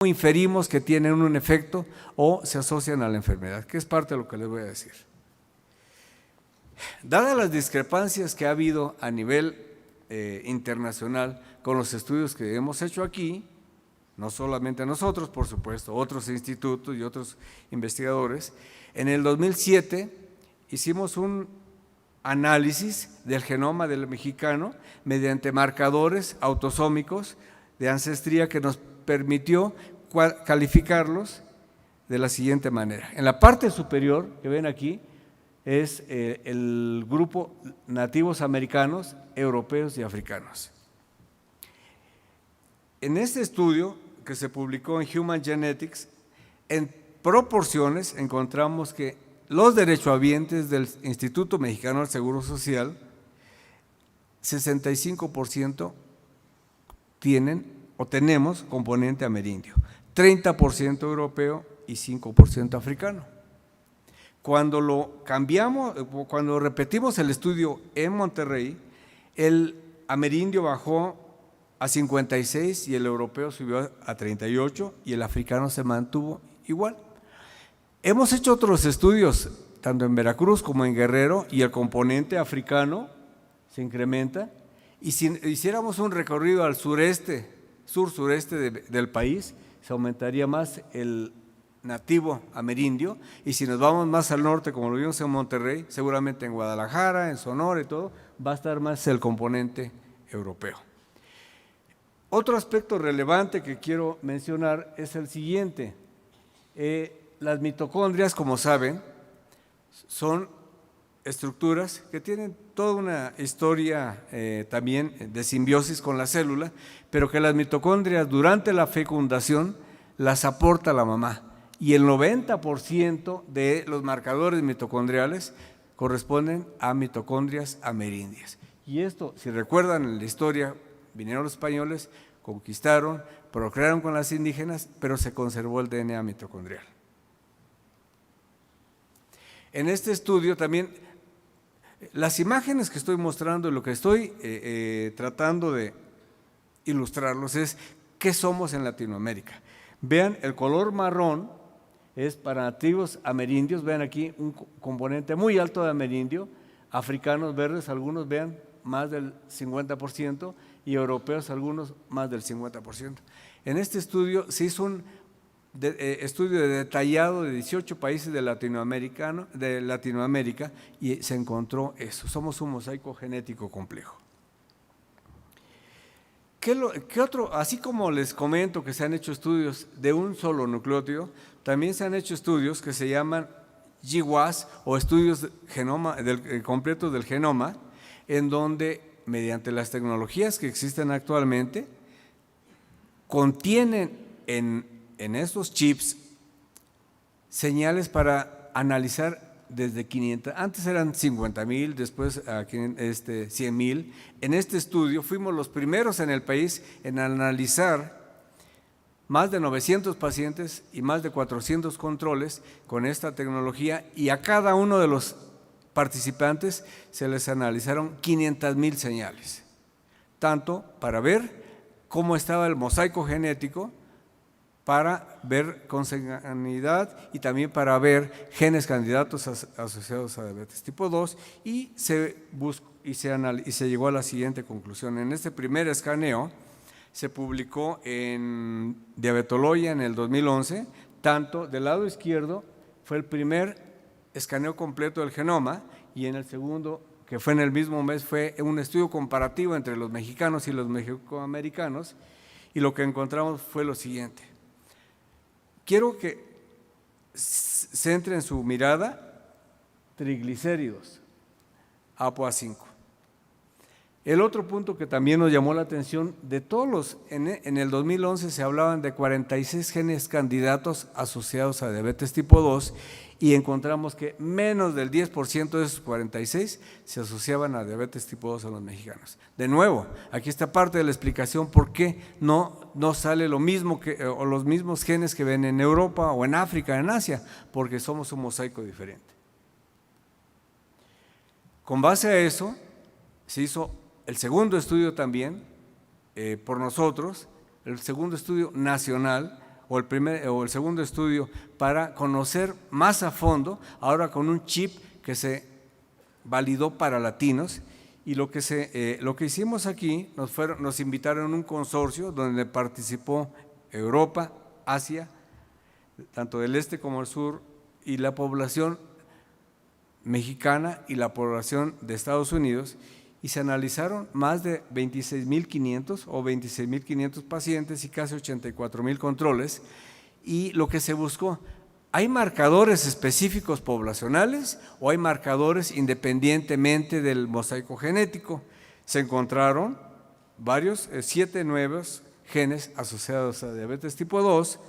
inferimos que tienen un efecto o se asocian a la enfermedad, que es parte de lo que les voy a decir. Dadas las discrepancias que ha habido a nivel internacional con los estudios que hemos hecho aquí, no solamente nosotros, por supuesto, otros institutos y otros investigadores, en el 2007 hicimos un análisis del genoma del mexicano mediante marcadores autosómicos de ancestría que nos permitió calificarlos de la siguiente manera. En la parte superior, que ven aquí, es el grupo nativos americanos, europeos y africanos. En este estudio que se publicó en Human Genetics, en proporciones encontramos que los derechohabientes del Instituto Mexicano del Seguro Social, 65% tienen o tenemos componente amerindio, 30% europeo y 5% africano. Cuando lo cambiamos, cuando repetimos el estudio en Monterrey, el amerindio bajó a 56 y el europeo subió a 38 y el africano se mantuvo igual. Hemos hecho otros estudios, tanto en Veracruz como en Guerrero, y el componente africano se incrementa, y si hiciéramos un recorrido al sureste, sur-sureste del país, se aumentaría más el nativo amerindio, y si nos vamos más al norte, como lo vimos en Monterrey, seguramente en Guadalajara, en Sonora y todo, va a estar más el componente europeo. Otro aspecto relevante que quiero mencionar es el siguiente. Las mitocondrias, como saben, son estructuras que tienen toda una historia también de simbiosis con la célula, pero que las mitocondrias durante la fecundación las aporta la mamá, y el 90% de los marcadores mitocondriales corresponden a mitocondrias amerindias. Y esto, si recuerdan en la historia, vinieron los españoles, conquistaron, procrearon con las indígenas, pero se conservó el DNA mitocondrial. En este estudio también, las imágenes que estoy mostrando y lo que estoy tratando de ilustrarlos es qué somos en Latinoamérica. Vean, el color marrón es para nativos amerindios, vean aquí un componente muy alto de amerindio, africanos verdes, algunos vean más del 50%, y europeos algunos más del 50%. En este estudio se hizo un estudio detallado de 18 países de Latinoamérica y se encontró eso, somos un mosaico genético complejo. ¿Qué otro? Así como les comento que se han hecho estudios de un solo nucleótido, también se han hecho estudios que se llaman GWAS o estudios completos del genoma, en donde mediante las tecnologías que existen actualmente contienen en estos chips señales para analizar desde 500, antes eran 50,000, después 100,000. En este estudio fuimos los primeros en el país en analizar más de 900 pacientes y más de 400 controles con esta tecnología, y a cada uno de los participantes se les analizaron 500,000 señales, tanto para ver cómo estaba el mosaico genético, para ver consanguinidad y también para ver genes candidatos asociados a diabetes tipo 2, y se llegó a la siguiente conclusión. En este primer escaneo se publicó en Diabetologia en el 2011, tanto del lado izquierdo fue el primer escaneo completo del genoma, y en el segundo, que fue en el mismo mes, fue un estudio comparativo entre los mexicanos y los mexicoamericanos, y lo que encontramos fue lo siguiente. Quiero que centren su mirada, triglicéridos, ApoA5. El otro punto que también nos llamó la atención, de todos en el 2011 se hablaban de 46 genes candidatos asociados a diabetes tipo 2, y encontramos que menos del 10% de esos 46 se asociaban a diabetes tipo 2 en los mexicanos. De nuevo, aquí está parte de la explicación por qué no sale lo mismo o los mismos genes que ven en Europa o en África, en Asia, porque somos un mosaico diferente. Con base a eso, se hizo el segundo estudio también por nosotros, el segundo estudio nacional, o el segundo estudio para conocer más a fondo, ahora con un chip que se validó para latinos. Y lo que hicimos aquí, nos invitaron a un consorcio donde participó Europa, Asia, tanto del este como del sur, y la población mexicana y la población de Estados Unidos, y se analizaron más de 26.500 o 26.500 pacientes y casi 84.000 controles, y lo que se buscó, ¿hay marcadores específicos poblacionales o hay marcadores independientemente del mosaico genético? Se encontraron 7 nuevos genes asociados a diabetes tipo 2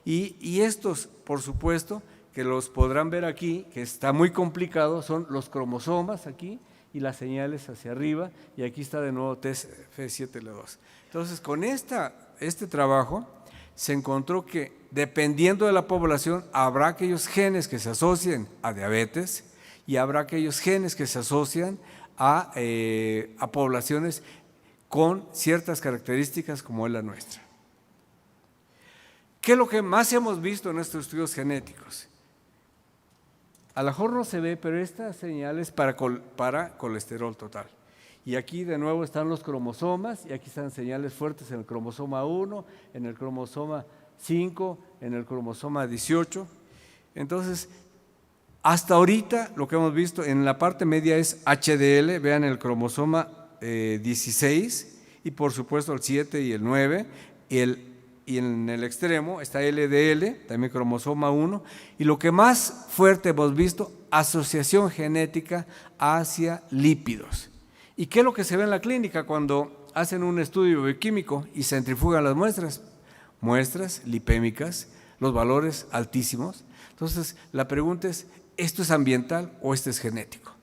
y estos, por supuesto, que los podrán ver aquí, que está muy complicado, son los cromosomas aquí y las señales hacia arriba, y aquí está de nuevo TF7L2. Entonces, con este trabajo se encontró que dependiendo de la población habrá aquellos genes que se asocien a diabetes y habrá aquellos genes que se asocian a poblaciones con ciertas características como es la nuestra. ¿Qué es lo que más hemos visto en estos estudios genéticos? A lo mejor no se ve, pero esta señal es para colesterol total. Y aquí de nuevo están los cromosomas, y aquí están señales fuertes en el cromosoma 1, en el cromosoma 5, en el cromosoma 18. Entonces, hasta ahorita lo que hemos visto en la parte media es HDL, vean el cromosoma 16, y por supuesto el 7 y el 9, y en el extremo está LDL, también cromosoma 1, y lo que más fuerte hemos visto, asociación genética hacia lípidos. ¿Y qué es lo que se ve en la clínica cuando hacen un estudio bioquímico y centrifugan las muestras? Muestras lipémicas, los valores altísimos. Entonces, la pregunta es, ¿esto es ambiental o esto es genético?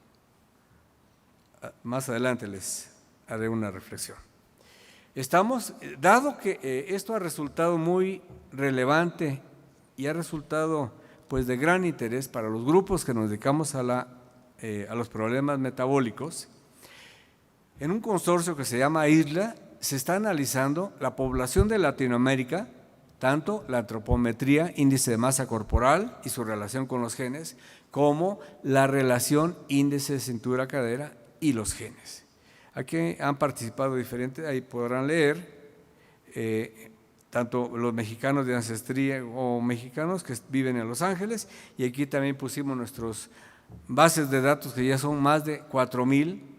Más adelante les haré una reflexión. Dado que esto ha resultado muy relevante y ha resultado pues de gran interés para los grupos que nos dedicamos a los problemas metabólicos, en un consorcio que se llama ISLA se está analizando la población de Latinoamérica, tanto la antropometría, índice de masa corporal y su relación con los genes, como la relación índice de cintura-cadera y los genes. Aquí han participado diferentes, ahí podrán leer, tanto los mexicanos de ancestría o mexicanos que viven en Los Ángeles, y aquí también pusimos nuestras bases de datos que ya son más de 4,000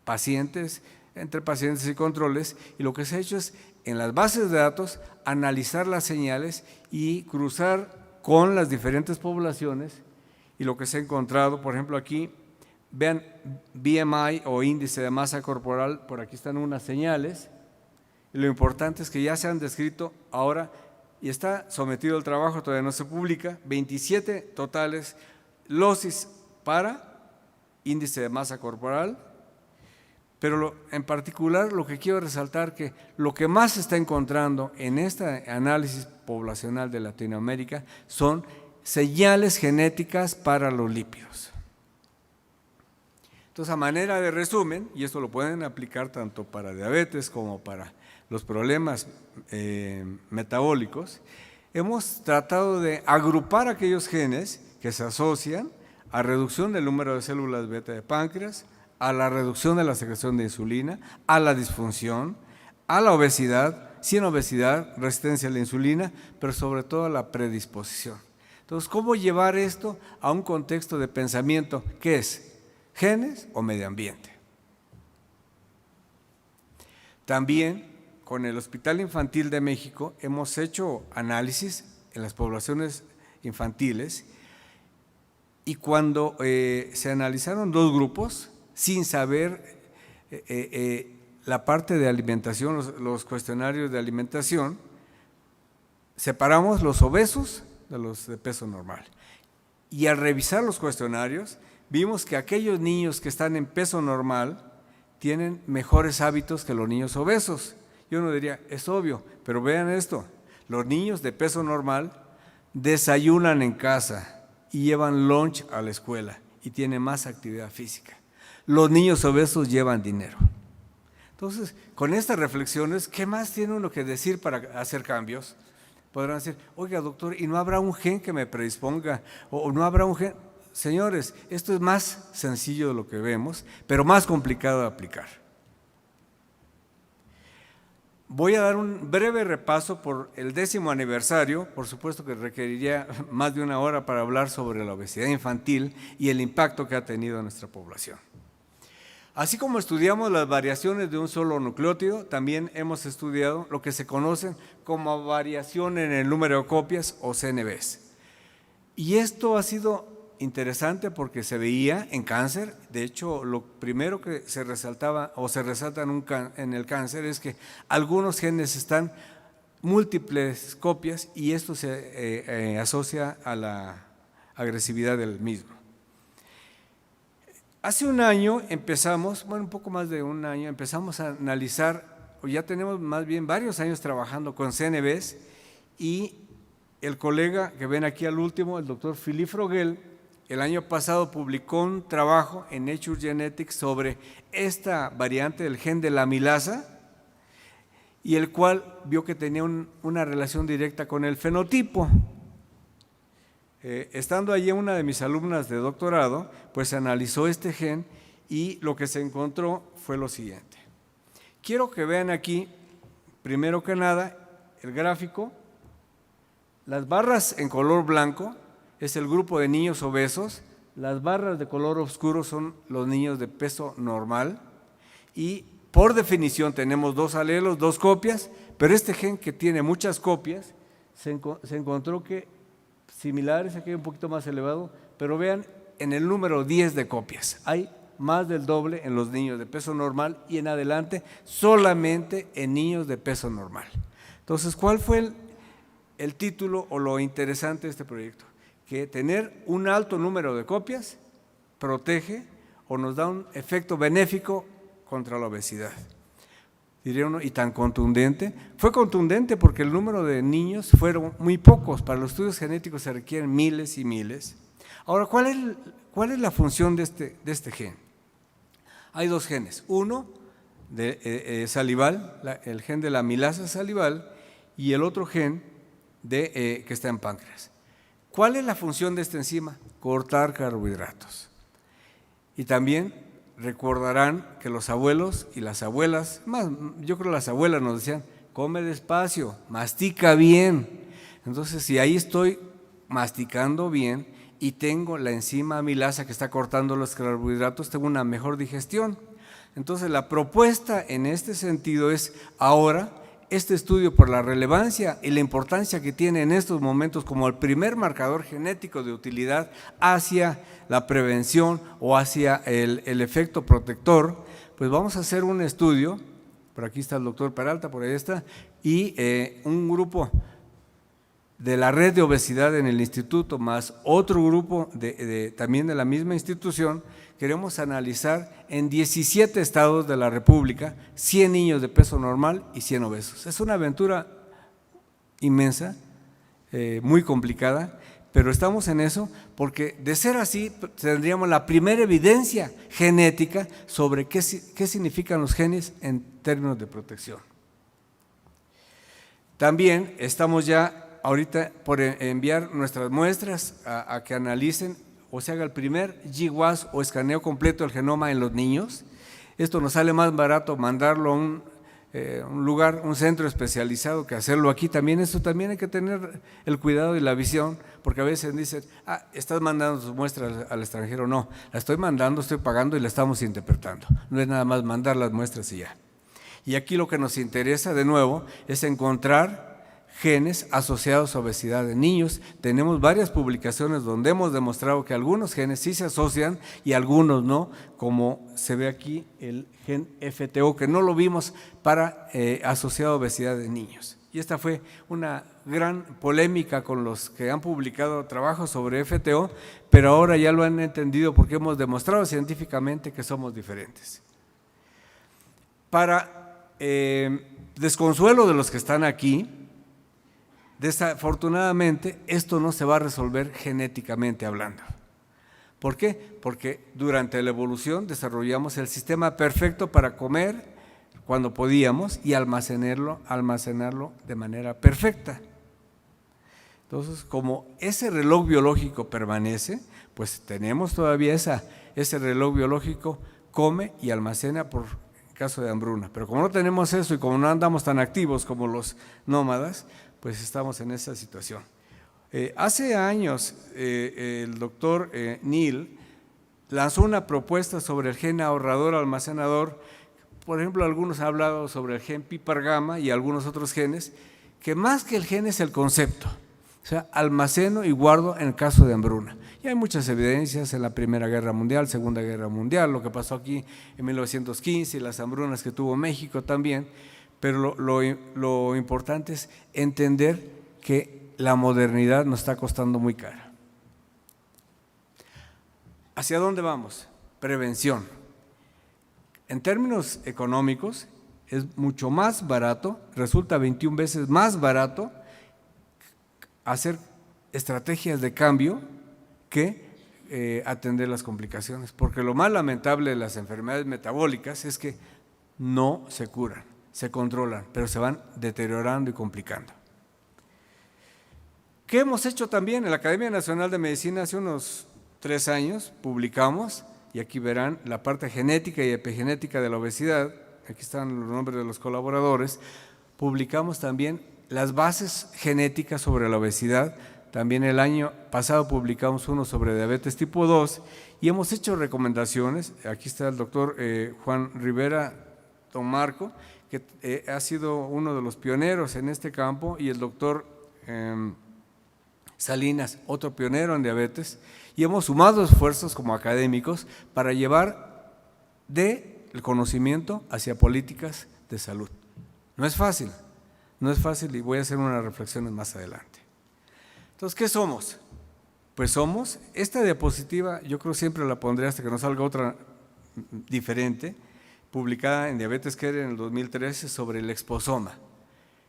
pacientes, entre pacientes y controles, y lo que se ha hecho es en las bases de datos analizar las señales y cruzar con las diferentes poblaciones, y lo que se ha encontrado, por ejemplo aquí, vean BMI o índice de masa corporal, por aquí están unas señales, y lo importante es que ya se han descrito ahora, y está sometido al trabajo, todavía no se publica, 27 totales LOCIS para índice de masa corporal, pero en particular lo que quiero resaltar que lo que más se está encontrando en este análisis poblacional de Latinoamérica son señales genéticas para los lípidos. Entonces, a manera de resumen, y esto lo pueden aplicar tanto para diabetes como para los problemas metabólicos, hemos tratado de agrupar aquellos genes que se asocian a reducción del número de células beta de páncreas, a la reducción de la secreción de insulina, a la disfunción, a la obesidad, sin obesidad, resistencia a la insulina, pero sobre todo a la predisposición. Entonces, ¿cómo llevar esto a un contexto de pensamiento? ¿Qué es? ¿Genes o medio ambiente? También con el Hospital Infantil de México hemos hecho análisis en las poblaciones infantiles, y cuando se analizaron 2 grupos, sin saber la parte de alimentación, los cuestionarios de alimentación, separamos los obesos de los de peso normal. Y al revisar los cuestionarios, vimos que aquellos niños que están en peso normal tienen mejores hábitos que los niños obesos. Yo no diría, es obvio, pero vean esto, los niños de peso normal desayunan en casa y llevan lunch a la escuela y tienen más actividad física. Los niños obesos llevan dinero. Entonces, con estas reflexiones, ¿qué más tiene uno que decir para hacer cambios? Podrán decir, oiga doctor, ¿y no habrá un gen que me predisponga? ¿O no habrá un gen? Señores, esto es más sencillo de lo que vemos, pero más complicado de aplicar. Voy a dar un breve repaso por el 10º aniversario, por supuesto que requeriría más de una hora para hablar sobre la obesidad infantil y el impacto que ha tenido en nuestra población. Así como estudiamos las variaciones de un solo nucleótido, también hemos estudiado lo que se conocen como variación en el número de copias o CNVs. Y esto ha sido interesante porque se veía en cáncer. De hecho, lo primero que se resaltaba o se resalta en el cáncer es que algunos genes están múltiples copias y esto se asocia a la agresividad del mismo. Hace un año empezamos, un poco más de un año, empezamos a analizar, o ya tenemos más bien varios años trabajando con CNVs, y el colega que ven aquí al último, el doctor Philippe Frogel, el año pasado publicó un trabajo en Nature Genetics sobre esta variante del gen de la amilasa, y el cual vio que tenía una relación directa con el fenotipo. Estando allí una de mis alumnas de doctorado, pues se analizó este gen y lo que se encontró fue lo siguiente. Quiero que vean aquí, primero que nada, el gráfico. Las barras en color blanco es el grupo de niños obesos, las barras de color oscuro son los niños de peso normal y por definición tenemos 2 alelos, 2 copias, pero este gen que tiene muchas copias se encontró que similares, aquí un poquito más elevado, pero vean en el número 10 de copias, hay más del doble en los niños de peso normal y en adelante solamente en niños de peso normal. Entonces, ¿cuál fue el título o lo interesante de este proyecto? Que tener un alto número de copias protege o nos da un efecto benéfico contra la obesidad. Diría uno, ¿y tan contundente? Fue contundente porque el número de niños fueron muy pocos. Para los estudios genéticos se requieren miles y miles. Ahora, ¿cuál es la función de este gen? Hay 2 genes. Uno de salival, el gen de la amilasa salival, y el otro gen que está en páncreas. ¿Cuál es la función de esta enzima? Cortar carbohidratos. Y también recordarán que los abuelos y las abuelas, más yo creo las abuelas nos decían, come despacio, mastica bien. Entonces, si ahí estoy masticando bien y tengo la enzima amilasa que está cortando los carbohidratos, tengo una mejor digestión. Entonces, la propuesta en este sentido es ahora este estudio, por la relevancia y la importancia que tiene en estos momentos como el primer marcador genético de utilidad hacia la prevención o hacia el efecto protector, pues vamos a hacer un estudio, por aquí está el doctor Peralta, por ahí está, y un grupo de la red de obesidad en el instituto, más otro grupo también de la misma institución. Queremos analizar en 17 estados de la República 100 niños de peso normal y 100 obesos. Es una aventura inmensa, muy complicada, pero estamos en eso porque de ser así tendríamos la primera evidencia genética sobre qué significan los genes en términos de protección. También estamos ya ahorita por enviar nuestras muestras a que analicen o se haga el primer GWAS o escaneo completo del genoma en los niños. Esto nos sale más barato mandarlo a un lugar, un centro especializado que hacerlo aquí. También esto también hay que tener el cuidado y la visión, porque a veces dicen, estás mandando tus muestras al extranjero. No, la estoy mandando, estoy pagando y la estamos interpretando. No es nada más mandar las muestras y ya. Y aquí lo que nos interesa de nuevo es encontrar genes asociados a obesidad en niños. Tenemos varias publicaciones donde hemos demostrado que algunos genes sí se asocian y algunos no, como se ve aquí el gen FTO, que no lo vimos para asociado a obesidad en niños. Y esta fue una gran polémica con los que han publicado trabajos sobre FTO, pero ahora ya lo han entendido porque hemos demostrado científicamente que somos diferentes. Para desconsuelo de los que están aquí, desafortunadamente, esto no se va a resolver genéticamente hablando. ¿Por qué? Porque durante la evolución desarrollamos el sistema perfecto para comer cuando podíamos y almacenarlo de manera perfecta. Entonces, como ese reloj biológico permanece, pues tenemos todavía ese reloj biológico, come y almacena por caso de hambruna. Pero como no tenemos eso y como no andamos tan activos como los nómadas, pues estamos en esa situación. Hace años el doctor Neal lanzó una propuesta sobre el gen ahorrador almacenador. Por ejemplo, algunos han hablado sobre el gen PPAR gamma y algunos otros genes, que más que el gen es el concepto. O sea, almaceno y guardo en caso de hambruna. Y hay muchas evidencias en la Primera Guerra Mundial, Segunda Guerra Mundial, lo que pasó aquí en 1915, las hambrunas que tuvo México también, pero lo importante es entender que la modernidad nos está costando muy cara. ¿Hacia dónde vamos? Prevención. En términos económicos, es mucho más barato, resulta 21 veces más barato hacer estrategias de cambio que atender las complicaciones, porque lo más lamentable de las enfermedades metabólicas es que no se curan, se controlan, pero se van deteriorando y complicando. ¿Qué hemos hecho también? En la Academia Nacional de Medicina hace unos 3 años publicamos, y aquí verán la parte genética y epigenética de la obesidad, aquí están los nombres de los colaboradores, publicamos también las bases genéticas sobre la obesidad. También el año pasado publicamos uno sobre diabetes tipo 2 y hemos hecho recomendaciones. Aquí está el doctor Juan Rivera Don Marco, que ha sido uno de los pioneros en este campo, y el doctor Salinas, otro pionero en diabetes, y hemos sumado esfuerzos como académicos para llevar del conocimiento hacia políticas de salud. No es fácil y voy a hacer unas reflexiones más adelante. Entonces, ¿qué somos? Pues somos, esta diapositiva yo creo siempre la pondré hasta que nos salga otra diferente, publicada en Diabetes Care en el 2013 sobre el exposoma.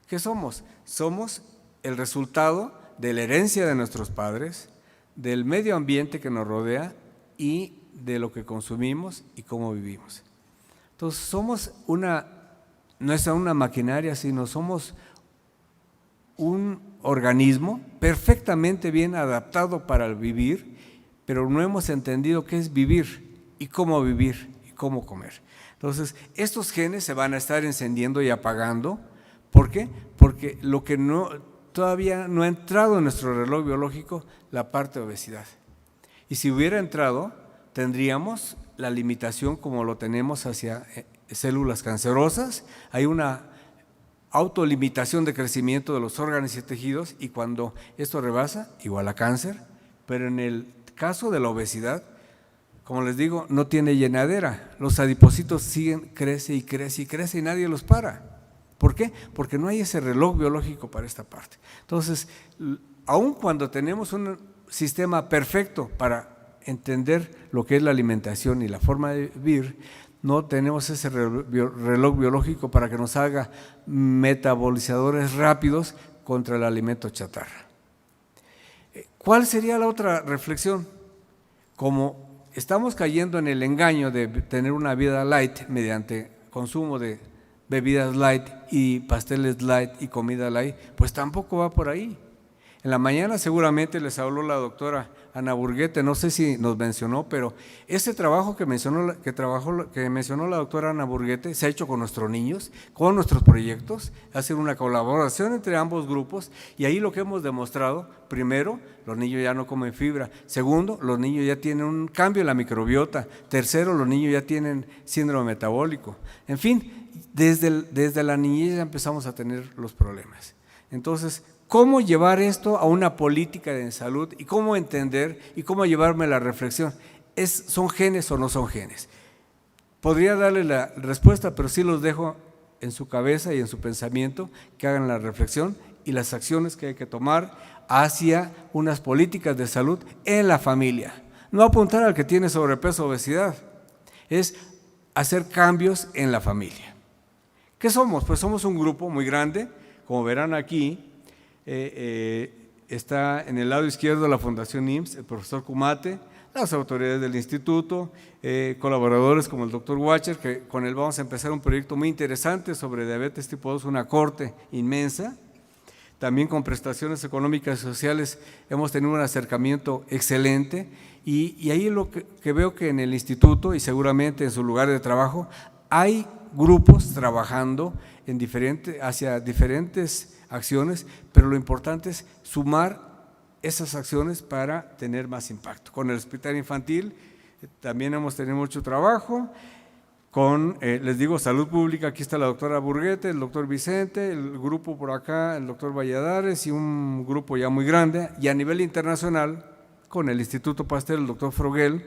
¿Qué somos? Somos el resultado de la herencia de nuestros padres, del medio ambiente que nos rodea y de lo que consumimos y cómo vivimos. Entonces, somos no es una maquinaria, sino somos un organismo perfectamente bien adaptado para el vivir, pero no hemos entendido qué es vivir y cómo comer. Entonces, estos genes se van a estar encendiendo y apagando. ¿Por qué? Porque lo que todavía no ha entrado en nuestro reloj biológico, la parte de obesidad. Y si hubiera entrado, tendríamos la limitación como lo tenemos hacia células cancerosas. Hay una autolimitación de crecimiento de los órganos y tejidos, y cuando esto rebasa, igual a cáncer. Pero en el caso de la obesidad, como les digo, no tiene llenadera. Los adipocitos siguen, crece y nadie los para. ¿Por qué? Porque no hay ese reloj biológico para esta parte. Entonces, aun cuando tenemos un sistema perfecto para entender lo que es la alimentación y la forma de vivir, no tenemos ese reloj biológico para que nos haga metabolizadores rápidos contra el alimento chatarra. ¿Cuál sería la otra reflexión? Como estamos cayendo en el engaño de tener una vida light mediante consumo de bebidas light y pasteles light y comida light, pues tampoco va por ahí. En la mañana seguramente les habló la doctora Ana Burguete, no sé si nos mencionó, pero ese trabajo que mencionó la doctora Ana Burguete se ha hecho con nuestros niños, con nuestros proyectos, hacer una colaboración entre ambos grupos, y ahí lo que hemos demostrado, primero, los niños ya no comen fibra; segundo, los niños ya tienen un cambio en la microbiota; tercero, los niños ya tienen síndrome metabólico. En fin, desde la niñez ya empezamos a tener los problemas. Entonces, ¿cómo llevar esto a una política de salud y cómo entender y cómo llevarme a la reflexión? ¿Son genes o no son genes? Podría darle la respuesta, pero sí los dejo en su cabeza y en su pensamiento, que hagan la reflexión y las acciones que hay que tomar hacia unas políticas de salud en la familia. No apuntar al que tiene sobrepeso o obesidad, es hacer cambios en la familia. ¿Qué somos? Pues somos un grupo muy grande, como verán aquí. Está en el lado izquierdo la Fundación IMSS, el profesor Kumate, las autoridades del instituto, colaboradores como el doctor Wacher, que con él vamos a empezar un proyecto muy interesante sobre diabetes tipo 2, una corte inmensa. también con prestaciones económicas y sociales hemos tenido un acercamiento excelente y ahí lo que veo que en el instituto y seguramente en su lugar de trabajo hay grupos trabajando hacia diferentes acciones, pero lo importante es sumar esas acciones para tener más impacto. Con el hospital infantil también hemos tenido mucho trabajo, con, les digo, salud pública, aquí está la doctora Burguete, el doctor Vicente, el grupo por acá, el doctor Valladares y un grupo ya muy grande, y a nivel internacional, con el Instituto Pasteur, el doctor Froguel,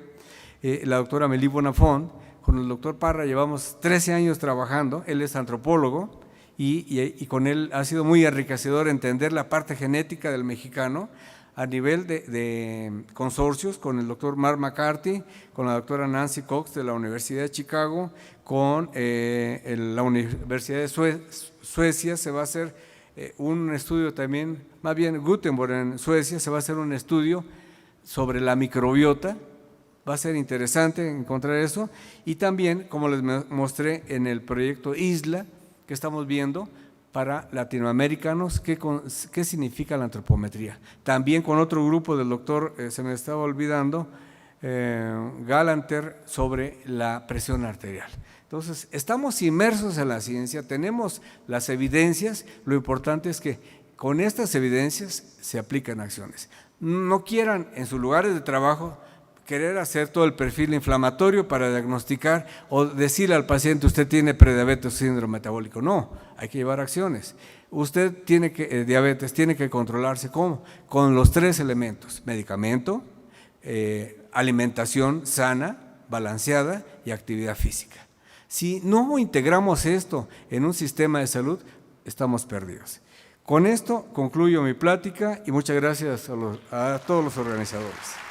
la doctora Melí Bonafont, con el doctor Parra llevamos 13 años trabajando, él es antropólogo, y con él ha sido muy enriquecedor entender la parte genética del mexicano a nivel de consorcios, con el doctor Mark McCarthy, con la doctora Nancy Cox de la Universidad de Chicago, con la Universidad de Suecia se va a hacer un estudio también, más bien Gutenberg en Suecia se va a hacer un estudio sobre la microbiota. Va a ser interesante encontrar eso, y también, como les mostré en el proyecto Isla, que estamos viendo para latinoamericanos, qué significa la antropometría. También con otro grupo del doctor, se me estaba olvidando, Galanter, sobre la presión arterial. Entonces, estamos inmersos en la ciencia, tenemos las evidencias, lo importante es que con estas evidencias se aplican acciones. No quieran en sus lugares de trabajo querer hacer todo el perfil inflamatorio para diagnosticar o decirle al paciente usted tiene prediabetes o síndrome metabólico. No, hay que llevar acciones. Usted tiene diabetes, tiene que controlarse. ¿Cómo? Con los 3 elementos: medicamento, alimentación sana, balanceada y actividad física. Si no integramos esto en un sistema de salud, estamos perdidos. Con esto concluyo mi plática y muchas gracias a todos los organizadores.